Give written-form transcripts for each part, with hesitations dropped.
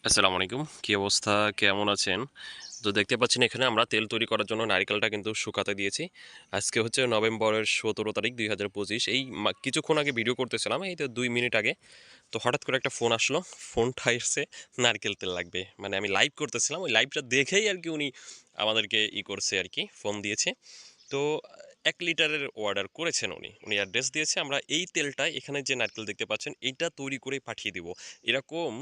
আসসালামু আলাইকুম। কি অবস্থা? কেমন আছেন? তো দেখতে পাচ্ছেন এখানে আমরা তেল তৈরি করার জন্য নারিকেলটা কিন্তু শুকাতে দিয়েছি। আজকে হচ্ছে নভেম্বরের ১৭ তারিখ ২০২৫। এই কিছুক্ষণ আগে ভিডিও করতেছিলাম, এই তো ২ মিনিট আগে। তো হঠাৎ করে একটা ফোন আসলো। ফোনটা এসছে নারকেল তেল লাগবে। মানে আমি লাইভ করতেছিলাম। ওই লাইভটা দেখেই আরকি উনি আমাদেরকে করছে আরকি, ফোন দিয়েছে। তো ১ লিটারের অর্ডার করেছেন উনি। উনি অ্যাড্রেস দিয়েছে। আমরা এই তেলটা এখানে যে নারকেল দেখতে পাচ্ছেন এইটা তৈরি করেই পাঠিয়ে দিব। এরকম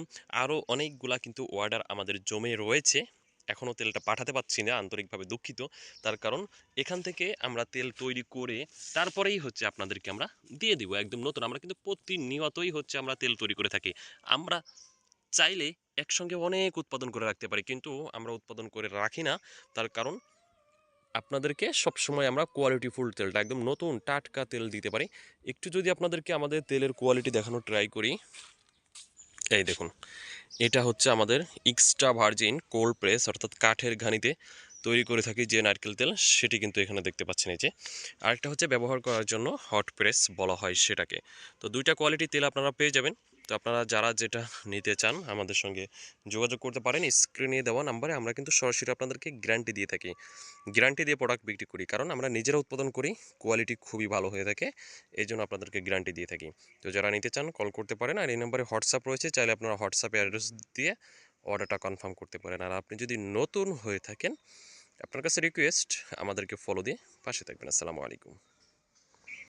আরও অনেকগুলা কিন্তু অর্ডার আমাদের জমে রয়েছে। এখনও তেলটা পাঠাতে পারছি না, আন্তরিকভাবে দুঃখিত। তার কারণ এখান থেকে আমরা তেল তৈরি করে তারপরেই হচ্ছে আপনাদেরকে আমরা দিয়ে দিব একদম নতুন। আমরা কিন্তু প্রতিনিয়তই হচ্ছে আমরা তেল তৈরি করে থাকি। আমরা চাইলে একসঙ্গে অনেক উৎপাদন করে রাখতে পারি, কিন্তু আমরা উৎপাদন করে রাখি না। তার কারণ আপনাদেরকে সবসময় আমরা কোয়ালিটিফুল তেলটা একদম নতুন টাটকা তেল দিতে পারি। একটু যদি আপনাদেরকে আমাদের তেলের কোয়ালিটি দেখানোর ট্রাই করি, এই দেখুন, এটা হচ্ছে আমাদের এক্সট্রা ভার্জিন কোল্ড প্রেস, অর্থাৎ কাঠের ঘানিতে তৈরি করে থাকি যে নারকেল তেল, সেটি কিন্তু এখানে দেখতে পাচ্ছেন। এই যে আরেকটা হচ্ছে ব্যবহার করার জন্য হট প্রেস বলা হয় সেটাকে। তো দুইটা কোয়ালিটি তেল আপনারা পেয়ে যাবেন। তো আপনারা যারা যেটা নিতে চান আমাদের সঙ্গে যোগাযোগ করতে পারেন স্ক্রিনে দেওয়া নাম্বারে। আমরা কিন্তু সরাসরি আপনাদেরকে গ্যারান্টি দিয়ে থাকি, গ্যারান্টি দিয়ে প্রোডাক্ট বিক্রি করি, কারণ আমরা নিজেরা উৎপাদন করি, কোয়ালিটি খুবই ভালো হয়ে থাকে, এই জন্য আপনাদেরকে গ্যারান্টি দিয়ে থাকি। তো যারা নিতে চান কল করতে পারেন, আর এই নম্বরে হোয়াটসঅ্যাপ রয়েছে, চাইলে আপনারা হোয়াটসঅ্যাপে অ্যাড্রেস দিয়ে অর্ডারটা কনফার্ম করতে পারেন। আর আপনি যদি নতুন হয়ে থাকেন, আপনার কাছে রিকোয়েস্ট আমাদেরকে ফলো দিয়ে পাশে থাকবেন। আসসালামু আলাইকুম।